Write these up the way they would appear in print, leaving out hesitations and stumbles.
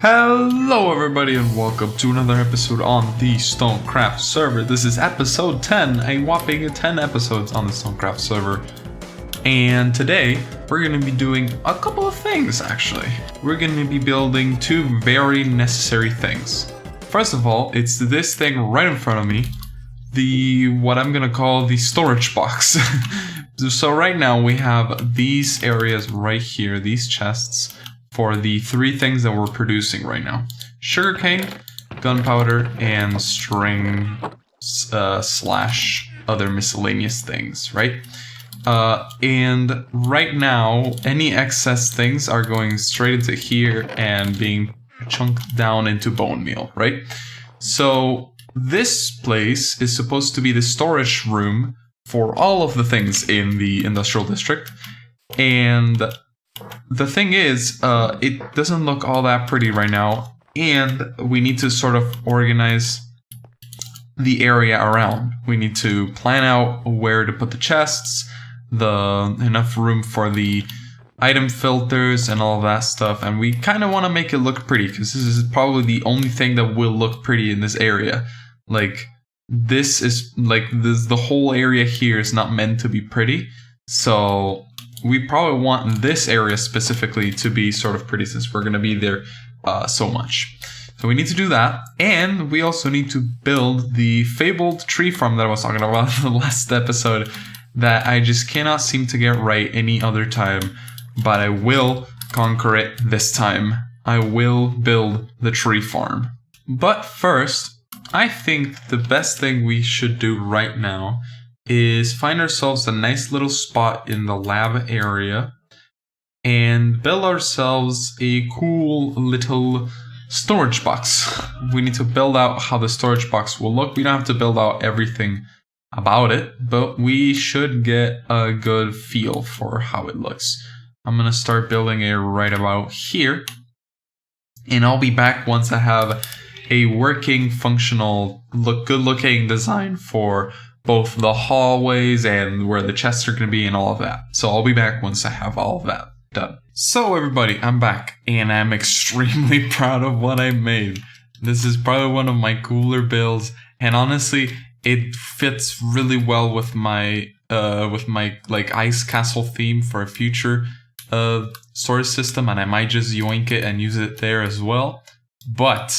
Hello everybody and welcome to another episode on the StoneCraft server. This is episode 10, a whopping 10 episodes on the StoneCraft server. And today, we're going to be doing a couple of things actually. We're going to be building two very necessary things. First of all, it's this thing right in front of me, what I'm going to call the storage box. So right now we have these areas right here, these chests, for the three things that we're producing right now: sugarcane, gunpowder, and string slash other miscellaneous things, right? And right now, any excess things are going straight into here and being chunked down into bone meal, right? So this place is supposed to be the storage room for all of the things in the industrial district, and the thing is, it doesn't look all that pretty right now, and we need to sort of organize the area around. We need to plan out where to put the chests, enough room for the item filters and all that stuff, and we kind of want to make it look pretty, because this is probably the only thing that will look pretty in this area. Like, the whole area here is not meant to be pretty, so we probably want this area specifically to be sort of pretty, since we're going to be there so much. So we need to do that, and we also need to build the fabled tree farm that I was talking about in the last episode that I just cannot seem to get right any other time, but I will conquer it this time. I will build the tree farm. But first, I think the best thing we should do right now is find ourselves a nice little spot in the lab area and build ourselves a cool little storage box. We need to build out how the storage box will look. We don't have to build out everything about it, but we should get a good feel for how it looks. I'm gonna start building it right about here, and I'll be back once I have a working, functional, good looking design for both the hallways and where the chests are going to be and all of that. So I'll be back once I have all of that done. So everybody, I'm back, and I'm extremely proud of what I made. This is probably one of my cooler builds, and honestly, it fits really well with my like ice castle theme for a future storage system, and I might just yoink it and use it there as well. But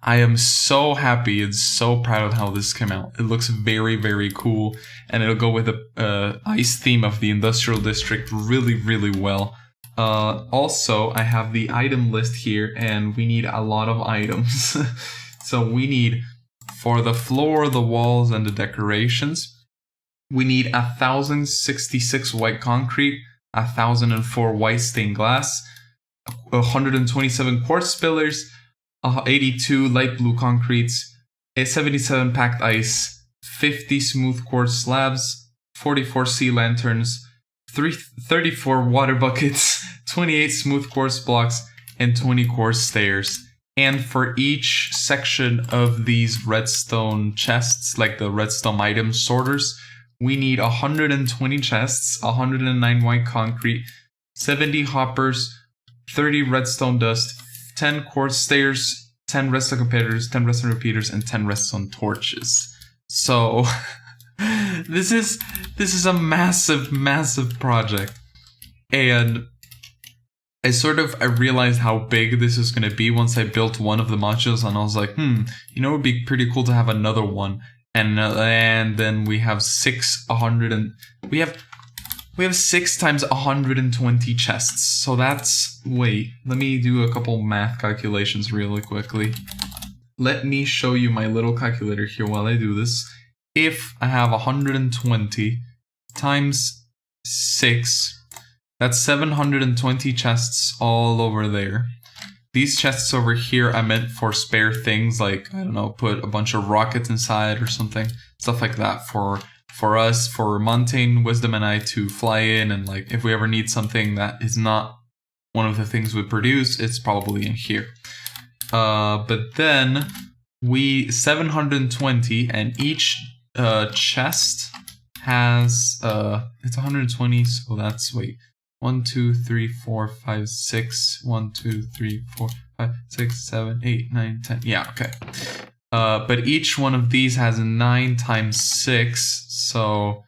I am so happy and so proud of how this came out. It looks very, very cool, and it'll go with the ice theme of the industrial district really, really well. Also, I have the item list here, and we need a lot of items. So we need, for the floor, the walls, and the decorations, we need 1,066 white concrete, 1,004 white stained glass, 127 quartz pillars, 82 light blue concretes, 77 packed ice, 50 smooth quartz slabs, 44 sea lanterns, 34 water buckets, 28 smooth quartz blocks, and 20 quartz stairs. And for each section of these redstone chests, like the redstone item sorters, we need 120 chests, 109 white concrete, 70 hoppers, 30 redstone dust, 10 quartz stairs, 10 redstone competitors, 10 redstone repeaters, and 10 redstone torches. So this is a massive, massive project. And I realized how big this is going to be once I built one of the modules, and I was like, it would be pretty cool to have another one. And then we have 6 times 120 chests. So that's, wait, let me do a couple math calculations really quickly. Let me show you my little calculator here while I do this. If I have 120 times 6, that's 720 chests all over there. These chests over here I meant for spare things, like, I don't know, put a bunch of rockets inside or something. Stuff like that for us, for Montaigne, Wisdom, and I to fly in, and like if we ever need something that is not one of the things we produce, it's probably in here. But then 720, and each chest has it's 120, so that's 1, 2, 3, 4, 5, 6. 1, 2, 3, 4. 5, 6, 7, 8, 9, 10. Yeah, okay. But each one of these has 9 times 6, so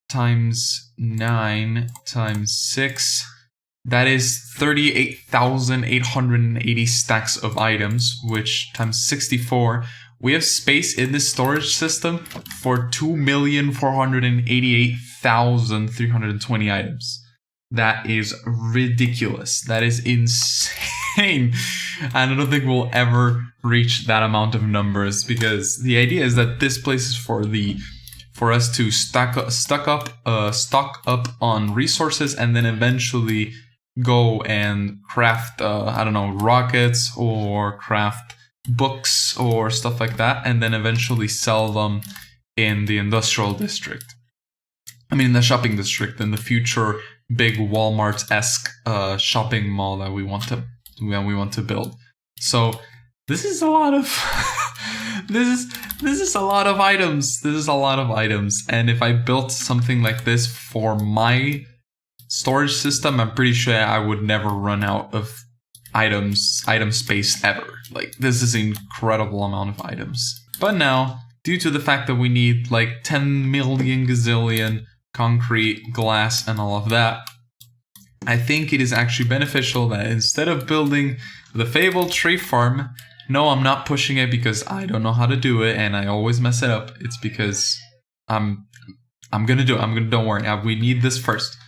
times 9 times 6, that is 38,880 stacks of items, which times 64, we have space in this storage system for 2,488,320 items. That is ridiculous. That is insane. And I don't think we'll ever reach that amount of numbers, because the idea is that this place is for us to stock up on resources, and then eventually go and craft I don't know, rockets or craft books or stuff like that, and then eventually sell them in the industrial district. I mean, in the shopping district, in the future big Walmart-esque shopping mall that we want to build. So this is a lot of this is a lot of items. This is a lot of items, and if I built something like this for my storage system, I'm pretty sure I would never run out of item space ever. Like, this is an incredible amount of items. But now, due to the fact that we need like 10 million gazillion concrete, glass, and all of that, I think it is actually beneficial that instead of building the fabled tree farm, no, I'm not pushing it because I don't know how to do it and I always mess it up. It's because I'm gonna do it. Don't worry. We need this first.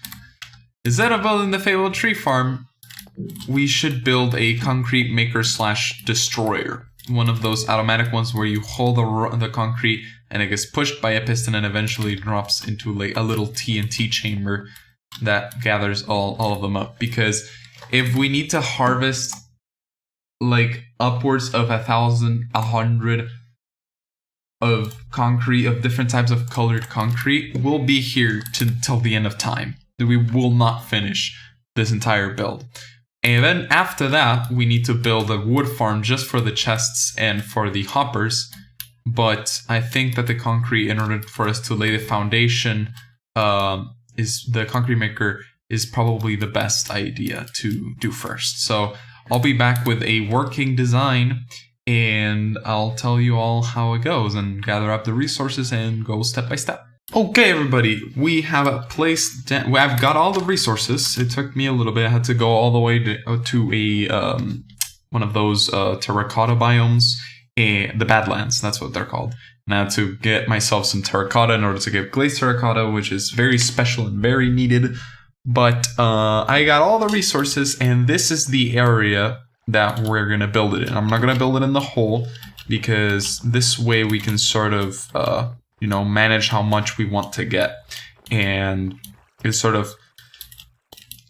Instead of building the fabled tree farm, we should build a concrete maker / destroyer. One of those automatic ones where you hold the concrete and it gets pushed by a piston and eventually drops into like a little TNT chamber that gathers all of them up. Because if we need to harvest like upwards of 1,100 of concrete, of different types of colored concrete, we'll be here till the end of time. We will not finish this entire build. And then after that, we need to build a wood farm just for the chests and for the hoppers. But I think that the concrete, in order for us to lay the foundation, is the concrete maker is probably the best idea to do first. So I'll be back with a working design and I'll tell you all how it goes and gather up the resources and go step by step. Okay, everybody, we have a place. I've got all the resources. It took me a little bit. I had to go all the way to a one of those terracotta biomes, the Badlands. That's what they're called. And I had to get myself some terracotta in order to get glazed terracotta, which is very special and very needed. But I got all the resources, and this is the area that we're gonna build it in. I'm not gonna build it in the hole because this way we can sort of manage how much we want to get. And it's sort of,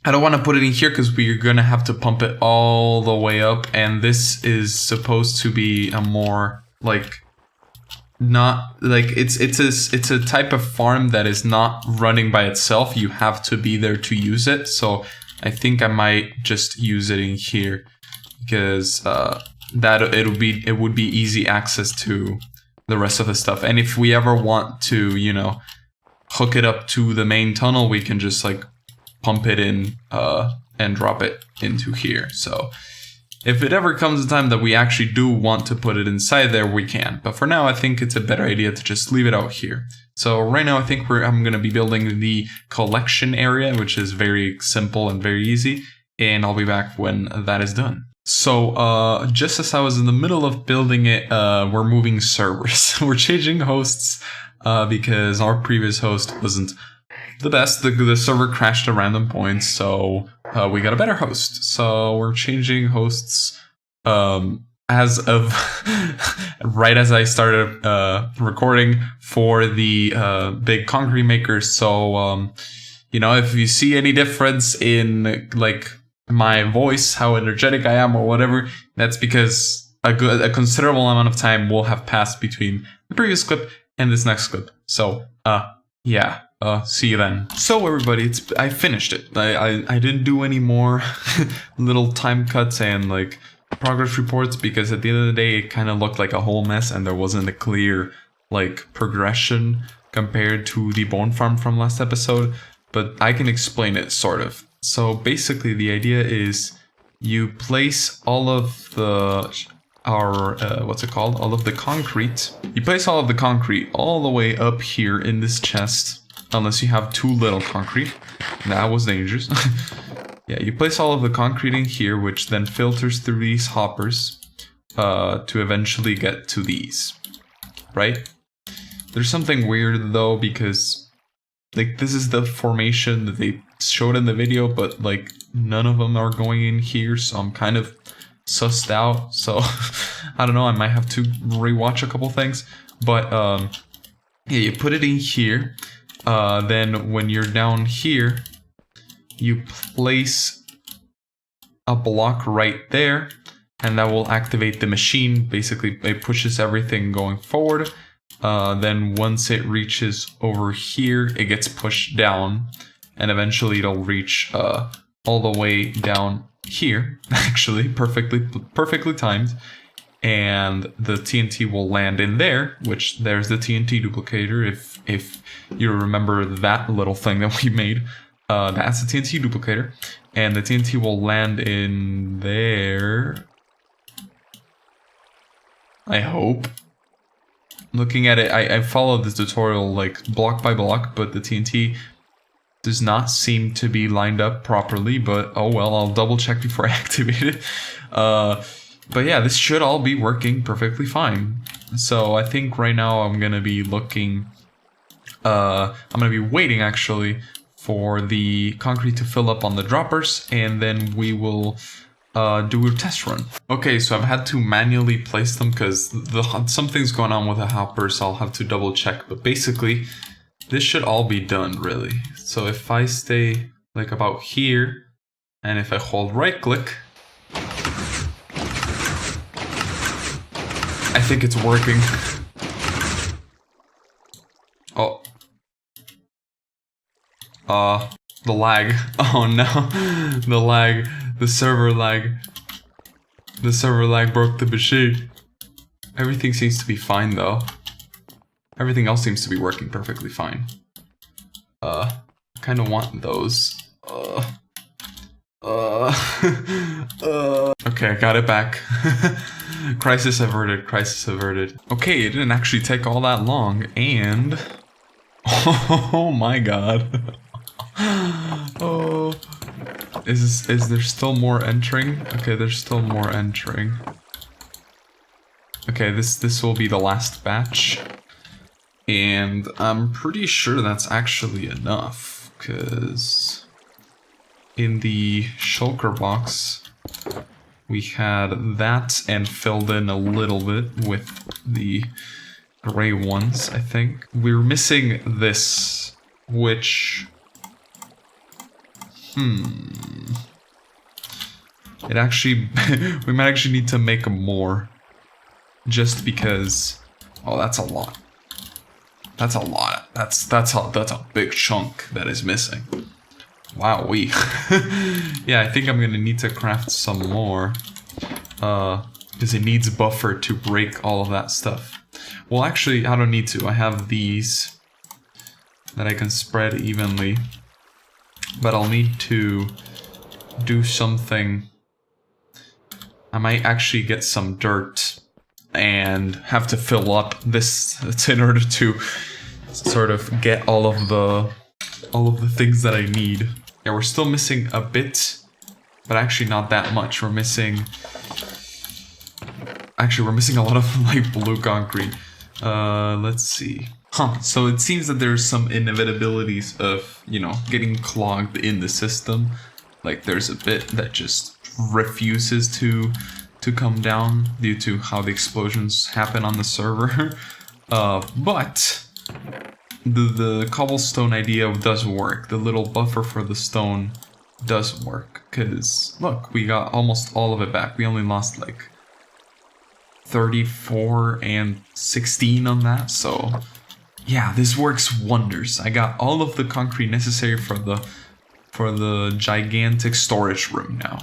I don't want to put it in here because we're going to have to pump it all the way up. And this is supposed to be a more like, not like, it's a type of farm that is not running by itself. You have to be there to use it. So I think I might just use it in here because it would be easy access to the rest of the stuff. And if we ever want to, hook it up to the main tunnel, we can just like pump it in and drop it into here. So if it ever comes a time that we actually do want to put it inside there, we can. But for now, I think it's a better idea to just leave it out here. So right now, I think I'm going to be building the collection area, which is very simple and very easy. And I'll be back when that is done. So, just as I was in the middle of building it, we're moving servers. We're changing hosts, because our previous host wasn't the best. The server crashed at random points, so we got a better host. So we're changing hosts, as of right as I started recording for the big concrete maker. So, if you see any difference in like my voice, how energetic I am or whatever, that's because a considerable amount of time will have passed between the previous clip and this next clip. So yeah, see you then. So everybody, I finished it. I didn't do any more little time cuts and like progress reports because at the end of the day it kind of looked like a whole mess and there wasn't a clear like progression compared to the bone farm from last episode, but I can explain it sort of. So basically the idea is you place all of the all of the concrete. You place all of the concrete all the way up here in this chest, unless you have too little concrete. That was dangerous. Yeah, you place all of the concrete in here, which then filters through these hoppers to eventually get to these, right? There's something weird though, because like this is the formation that they showed in the video, but like none of them are going in here, so I'm kind of sussed out. So I don't know, I might have to rewatch a couple things, but yeah, you put it in here. Then when you're down here, you place a block right there, and that will activate the machine. Basically, it pushes everything going forward. Then once it reaches over here, it gets pushed down, and eventually it'll reach all the way down here. Actually, perfectly timed. And the TNT will land in there, which there's the TNT duplicator. If you remember that little thing that we made, that's the TNT duplicator, and the TNT will land in there. I hope. Looking at it, I followed the tutorial like block by block, but the TNT does not seem to be lined up properly. But oh well, I'll double check before I activate it. But yeah, this should all be working perfectly fine. So I think right now I'm gonna be looking. I'm gonna be waiting actually for the concrete to fill up on the droppers, and then we will do a test run. Okay, so I've had to manually place them because something's going on with the hopper, so I'll have to double check. But basically, this should all be done, really. So if I stay like about here, and if I hold right click, I think it's working. Oh. The lag. Oh no. The lag. The server lag. The server lag broke the machine. Everything seems to be fine though. Everything else seems to be working perfectly fine. Kinda want those. Okay, I got it back. Crisis averted, crisis averted. Okay, it didn't actually take all that long, and... Oh my god. Oh, is there still more entering? Okay, there's still more entering. Okay, this will be the last batch, and I'm pretty sure that's actually enough, because in the shulker box we had that and filled in a little bit with the gray ones. I think we're missing this, which it actually we might actually need to make more, just because. Oh, that's a lot. That's a lot. That's a big chunk that is missing. Wowee. Yeah, I think I'm gonna need to craft some more, because it needs buffer to break all of that stuff. Well, actually, I don't need to. I have these that I can spread evenly. But I'll need to do something. I might actually get some dirt and have to fill up this in order to sort of get all of the things that I need. Yeah, we're still missing a bit, but actually not that much. We're missing a lot of like blue concrete. Let's see. Huh, so it seems that there's some inevitabilities of, you know, getting clogged in the system. Like there's a bit that just refuses to come down due to how the explosions happen on the server. But the cobblestone idea does work. The little buffer for the stone does work, because look, we got almost all of it back. We only lost like 34 and 16 on that, so yeah, this works wonders. I got all of the concrete necessary for the gigantic storage room now,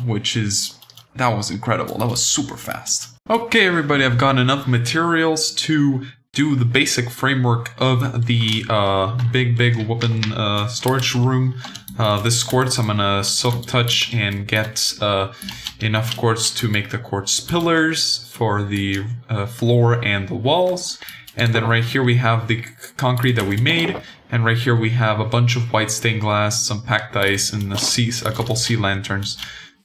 that was incredible. That was super fast. Okay, everybody, I've got enough materials to do the basic framework of the big whoopin' storage room. This quartz, I'm gonna silk touch and get enough quartz to make the quartz pillars for the floor and the walls. And then right here we have the concrete that we made, and right here we have a bunch of white stained glass, some packed ice, and a couple sea lanterns,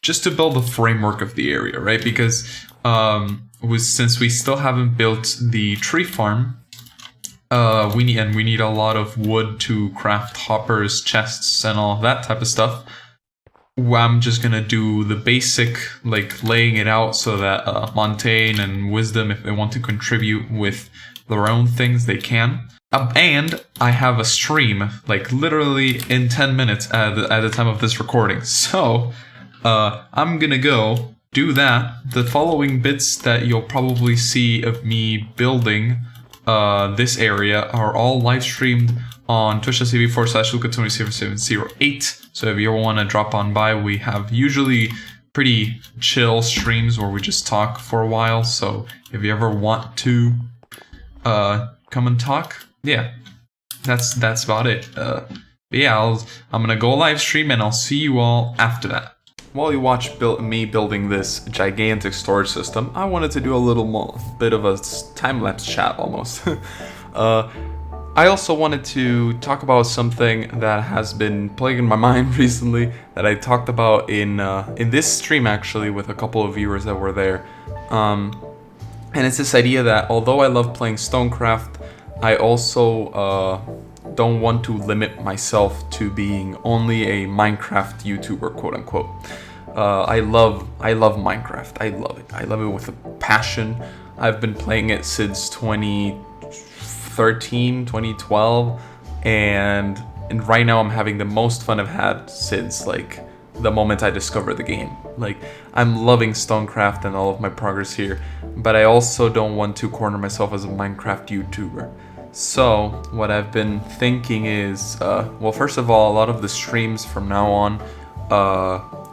just to build the framework of the area, right? Because since we still haven't built the tree farm, we need a lot of wood to craft hoppers, chests, and all of that type of stuff. I'm just gonna do the basic, like laying it out so that Montaigne and Wisdom, if they want to contribute with their own things, they can. And I have a stream, like literally in 10 minutes at the time of this recording. So I'm gonna go do that. The following bits that you'll probably see of me building this area are all live streamed on twitch.tv/Luca20708. So if you want to drop on by, we have usually pretty chill streams where we just talk for a while. So if you ever want to come and talk, yeah, that's about it. But yeah, I'm gonna go live stream and I'll see you all after that. While you watch me building this gigantic storage system, I wanted to do a little bit of a time-lapse chat almost. I also wanted to talk about something that has been plaguing my mind recently that I talked about in this stream actually with a couple of viewers that were there. And it's this idea that although I love playing StoneCraft, I also don't want to limit myself to being only a Minecraft YouTuber, quote unquote. I love Minecraft. I love it. I love it with a passion. I've been playing it since 2013, 2012, and right now I'm having the most fun I've had since like the moment I discovered the game. Like, I'm loving StoneCraft and all of my progress here, but I also don't want to corner myself as a Minecraft YouTuber. So what I've been thinking is, well, first of all, a lot of the streams from now on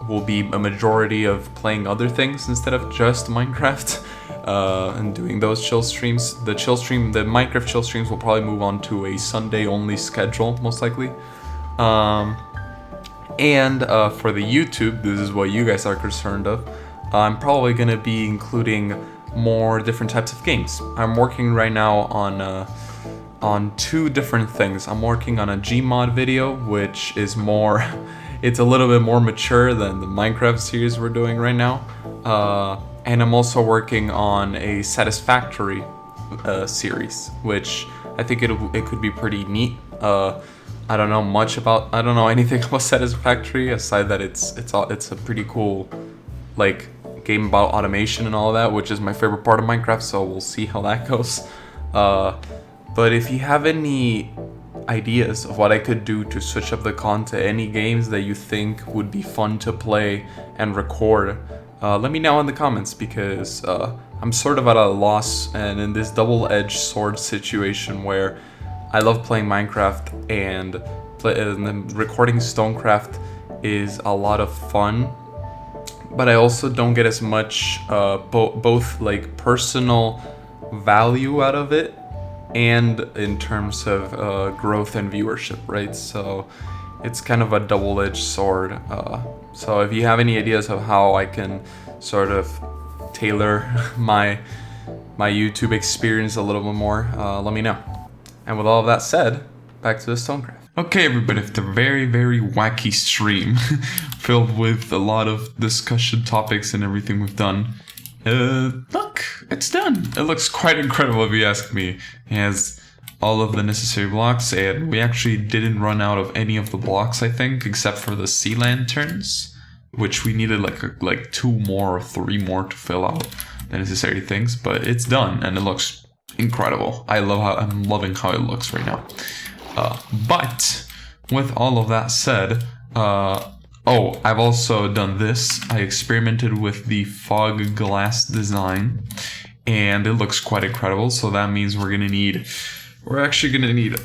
will be a majority of playing other things instead of just Minecraft, and doing those chill streams. The Minecraft chill streams will probably move on to a Sunday only schedule, most likely. And for the YouTube, this is what you guys are concerned of, I'm probably gonna be including more different types of games. I'm working right now on two different things. I'm working on a Gmod video, which is more, it's a little bit more mature than the Minecraft series we're doing right now. And I'm also working on a Satisfactory series, which I think it could be pretty neat. I don't know anything about Satisfactory aside that it's a pretty cool like game about automation and all of that, which is my favorite part of Minecraft, so we'll see how that goes. But if you have any ideas of what I could do to switch up the content, any games that you think would be fun to play and record, let me know in the comments, because I'm sort of at a loss and in this double-edged sword situation where I love playing Minecraft and recording StoneCraft is a lot of fun, but I also don't get as much both like personal value out of it and in terms of growth and viewership, right? So it's kind of a double-edged sword. So if you have any ideas of how I can sort of tailor my YouTube experience a little bit more, let me know. And with all of that said, back to the StoneCraft. Okay, everybody, it's a very, very wacky stream filled with a lot of discussion topics and everything we've done. Look, it's done. It looks quite incredible if you ask me. It has all of the necessary blocks, and we actually didn't run out of any of the blocks, I think, except for the sea lanterns, which we needed like 2 more or 3 more to fill out the necessary things, but it's done and it looks incredible. I'm loving how it looks right now. But with all of that said, oh, I've also done this. I experimented with the fog glass design, and it looks quite incredible. So that means we're actually gonna need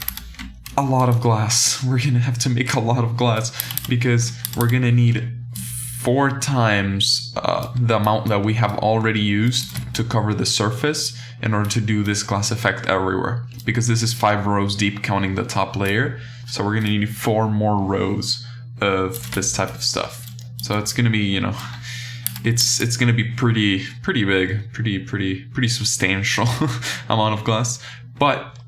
a lot of glass. We're gonna have to make a lot of glass because we're gonna need 4 times the amount that we have already used to cover the surface in order to do this glass effect everywhere, because this is 5 rows deep counting the top layer. So we're gonna need 4 more rows of this type of stuff. So it's gonna be, you know, it's gonna be pretty big, pretty substantial amount of glass. But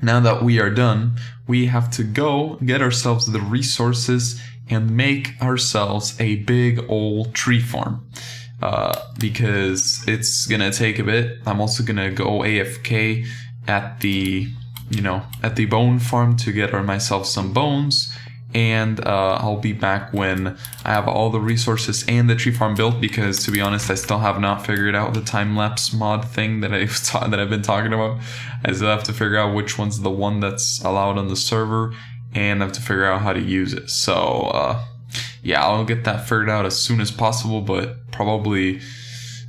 now that we are done, we have to go get ourselves the resources and make ourselves a big old tree farm. Because it's gonna take a bit. I'm also gonna go AFK at the, you know, at the bone farm to get myself some bones. And I'll be back when I have all the resources and the tree farm built, because to be honest, I still have not figured out the time-lapse mod thing that I've been talking about. I still have to figure out which one's the one that's allowed on the server, and I have to figure out how to use it. So yeah, I'll get that figured out as soon as possible, but probably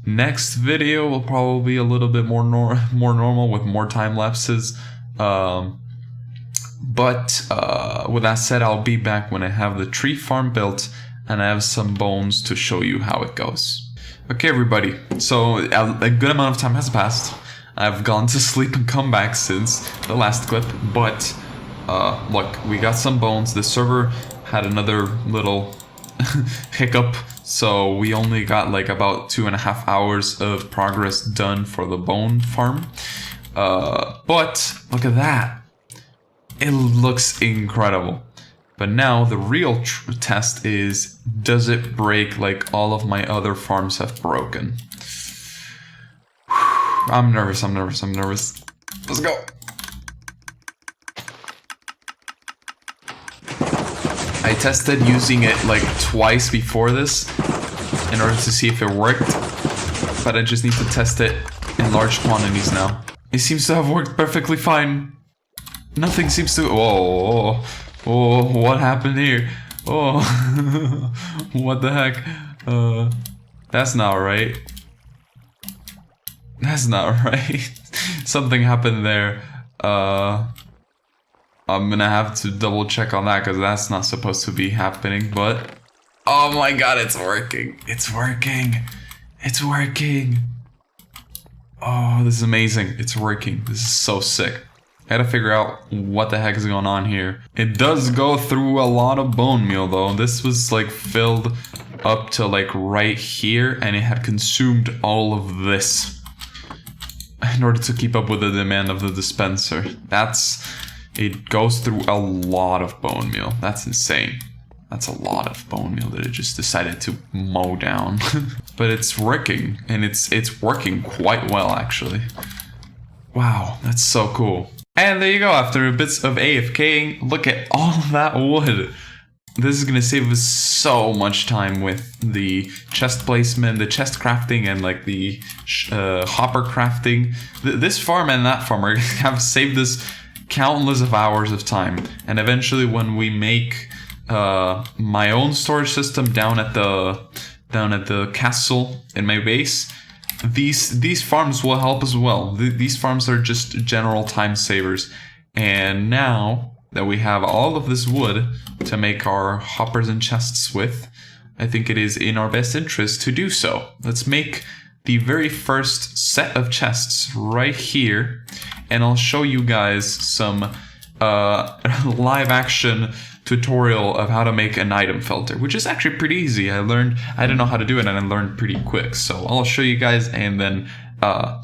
next video will probably be a little bit more normal with more time lapses. But with that said, I'll be back when I have the tree farm built and I have some bones to show you how it goes. Okay, everybody, so a good amount of time has passed. I've gone to sleep and come back since the last clip, but look, we got some bones. The server had another little hiccup, so we only got like about 2.5 hours of progress done for the bone farm. But look at that. It looks incredible. But now the real test is, does it break like all of my other farms have broken? I'm nervous. Let's go. I tested using it like twice before this in order to see if it worked, but I just need to test it in large quantities now. It seems to have worked perfectly fine. Nothing seems to... Oh, what happened here? Oh, what the heck? That's not right. That's not right. Something happened there. I'm gonna have to double check on that because that's not supposed to be happening, but... Oh my god, it's working. It's working. It's working. Oh, this is amazing. It's working. This is so sick. I gotta figure out what the heck is going on here. It does go through a lot of bone meal though. This was like filled up to like right here and it had consumed all of this in order to keep up with the demand of the dispenser. It goes through a lot of bone meal. That's insane. That's a lot of bone meal that it just decided to mow down. But it's working, and it's working quite well actually. Wow, that's so cool. And there you go, after a bit of AFKing, look at all that wood. This is gonna save us so much time with the chest placement, the chest crafting, and like the hopper crafting. This farm and that farm have saved us countless of hours of time. And eventually when we make my own storage system down at the castle in my base, these farms will help as well. These farms are just general time savers. And now that we have all of this wood to make our hoppers and chests with, I think it is in our best interest to do so. Let's make the very first set of chests right here, and I'll show you guys some live action tutorial of how to make an item filter, which is actually pretty easy. I didn't know how to do it and I learned pretty quick. So I'll show you guys, and then I'll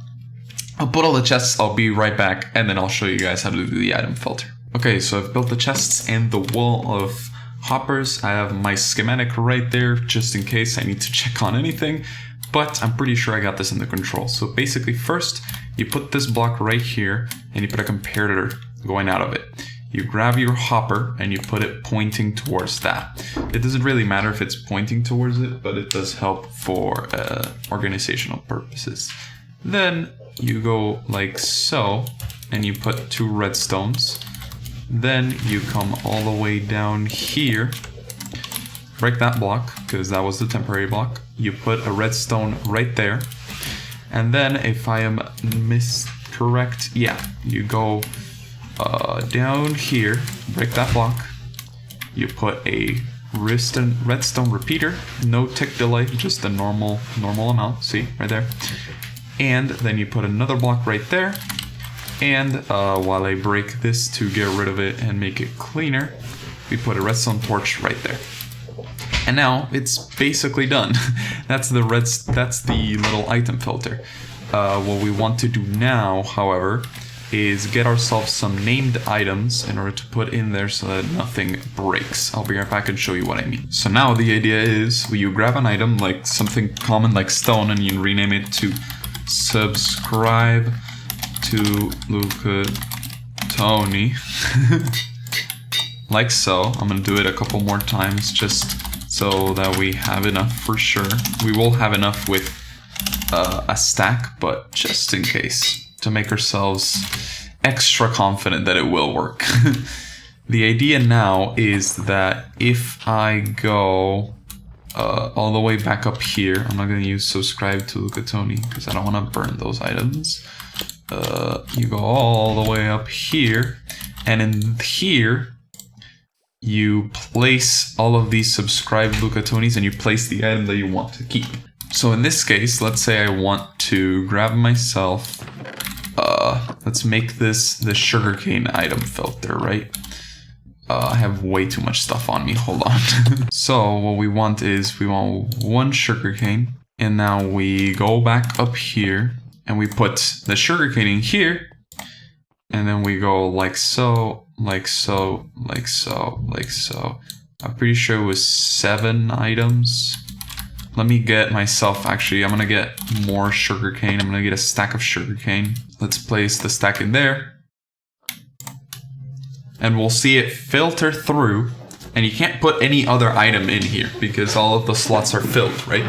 put all the chests, I'll be right back, and then I'll show you guys how to do the item filter. Okay, so I've built the chests and the wall of hoppers. I have my schematic right there just in case I need to check on anything, but I'm pretty sure I got this under control. So basically first you put this block right here and you put a comparator going out of it. You grab your hopper and you put it pointing towards that. It doesn't really matter if it's pointing towards it, but it does help for organizational purposes. Then you go like so, and you put 2 redstones. Then you come all the way down here, break that block, because that was the temporary block. You put a redstone right there. And then if I am correct, yeah, you go down here, break that block, you put a redstone repeater, no tick delay, just the normal amount, see, right there. And then you put another block right there, and while I break this to get rid of it and make it cleaner, we put a redstone torch right there. And now it's basically done. That's the little item filter. What we want to do now, however, is get ourselves some named items in order to put in there so that nothing breaks. I'll be right back and show you what I mean. So now the idea is you grab an item like something common like stone and you rename it to subscribe to Luca Tony. Like so. I'm gonna do it a couple more times just so that we have enough for sure. We will have enough with a stack, but just in case, to make ourselves extra confident that it will work. The idea now is that if I go all the way back up here, I'm not going to use subscribe to Luca Tony because I don't want to burn those items. You go all the way up here, and in here you place all of these subscribed Luca Tonys and you place the item that you want to keep. So in this case, let's say I want to grab myself, let's make this the sugarcane item filter, right? I have way too much stuff on me, hold on. So what we want is, we want one sugarcane, and now we go back up here, and we put the sugarcane in here, and then we go like so, like so, like so, like so. I'm pretty sure it was 7 items. Let me get myself, actually, I'm gonna get more sugarcane. I'm gonna get a stack of sugarcane. Let's place the stack in there. And we'll see it filter through. And you can't put any other item in here because all of the slots are filled, right?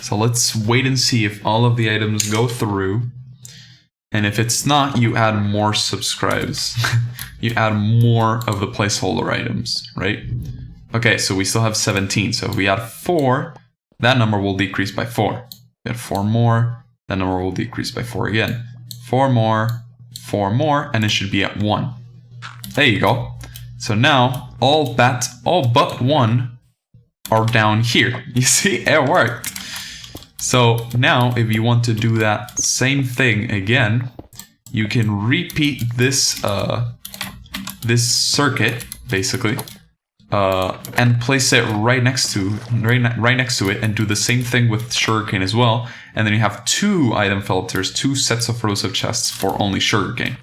So let's wait and see if all of the items go through. And if it's not, you add more subscribes. You add more of the placeholder items, right? Okay, so we still have 17. So if we add 4, that number will decrease by 4. We add 4 more, that number will decrease by 4 again. 4 more, and it should be at 1. There you go. So now, all but 1 are down here. You see, it worked. So now, if you want to do that same thing again, you can repeat this this circuit, basically, and place it right next to it, and do the same thing with sugarcane as well. And then you have 2 item filters, 2 sets of rows of chests for only sugarcane.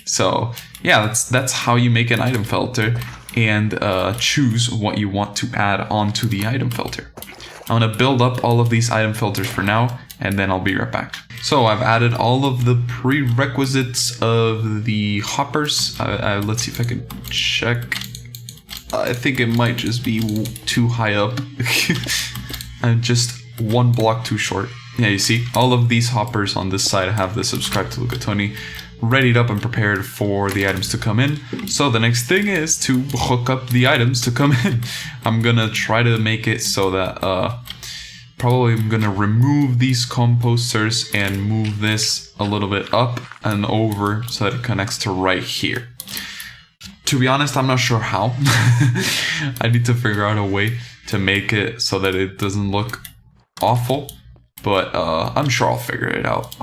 So yeah, that's how you make an item filter and choose what you want to add onto the item filter. I'm gonna build up all of these item filters for now, and then I'll be right back. So I've added all of the prerequisites of the hoppers. Let's see if I can check. I think it might just be too high up. I'm just 1 block too short. Yeah, you see, all of these hoppers on this side have the subscribe to Luca Tony readied up and prepared for the items to come in. So the next thing is to hook up the items to come in. I'm gonna try to make it so that probably I'm gonna remove these composters and move this a little bit up and over so that it connects to right here. To be honest, I'm not sure how. I need to figure out a way to make it so that it doesn't look awful. But I'm sure I'll figure it out.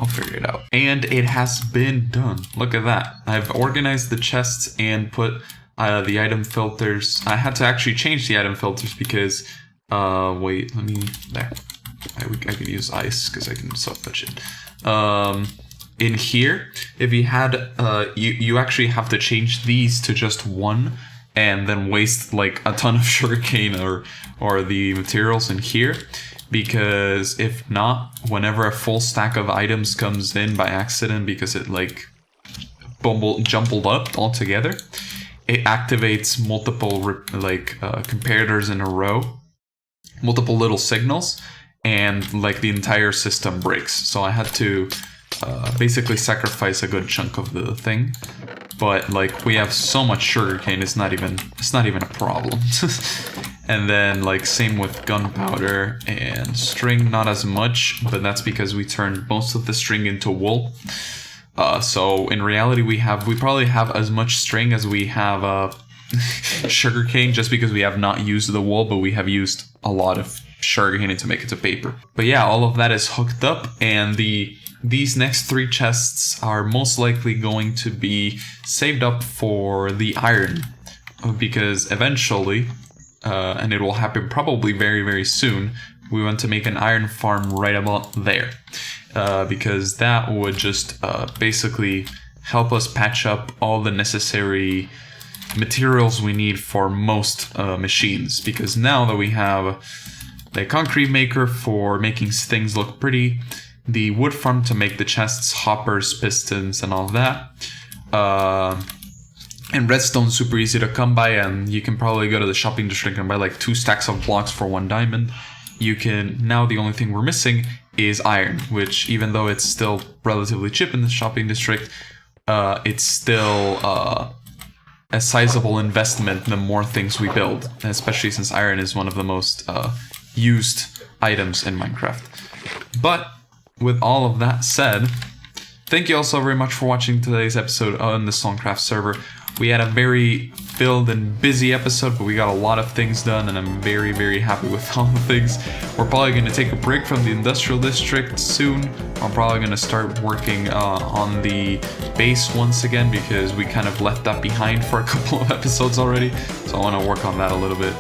And it has been done. Look at that. I've organized the chests and put the item filters. I had to actually change the item filters because, wait, let me, there. I can use ice because I can self-touch it. In here, if you had, you actually have to change these to just 1 and then waste like a ton of sugarcane or the materials in here. Because if not, whenever a full stack of items comes in by accident because it like jumbled up all together, it activates multiple comparators in a row, multiple little signals, and like the entire system breaks. So I had to basically sacrifice a good chunk of the thing. But like we have so much sugarcane, it's not even a problem. And then like same with gunpowder and string, not as much, but that's because we turned most of the string into wool. So in reality, we probably have as much string as we have sugarcane, just because we have not used the wool, but we have used a lot of sugarcane to make it to paper. But yeah, all of that is hooked up, and these next 3 chests are most likely going to be saved up for the iron. because eventually, and it will happen probably very, very soon, we want to make an iron farm right about there. Because that would just basically help us patch up all the necessary materials we need for most machines. Because now that we have the concrete maker for making things look pretty, the wood farm to make the chests, hoppers, pistons, and all of that, and redstone's super easy to come by, and you can probably go to the shopping district and buy like 2 stacks of blocks for 1 diamond. You can, now the only thing we're missing is iron, which even though it's still relatively cheap in the shopping district, it's still a sizable investment the more things we build, especially since iron is one of the most used items in Minecraft. But with all of that said, thank you all so very much for watching today's episode on the StoneCraft server. We had a very filled and busy episode, but we got a lot of things done, and I'm very, very happy with all the things. We're probably going to take a break from the industrial district soon. I'm probably going to start working on the base once again, because we kind of left that behind for a couple of episodes already. So I want to work on that a little bit.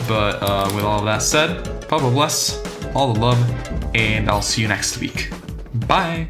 But with all of that said, Papa bless, all the love, and I'll see you next week. Bye!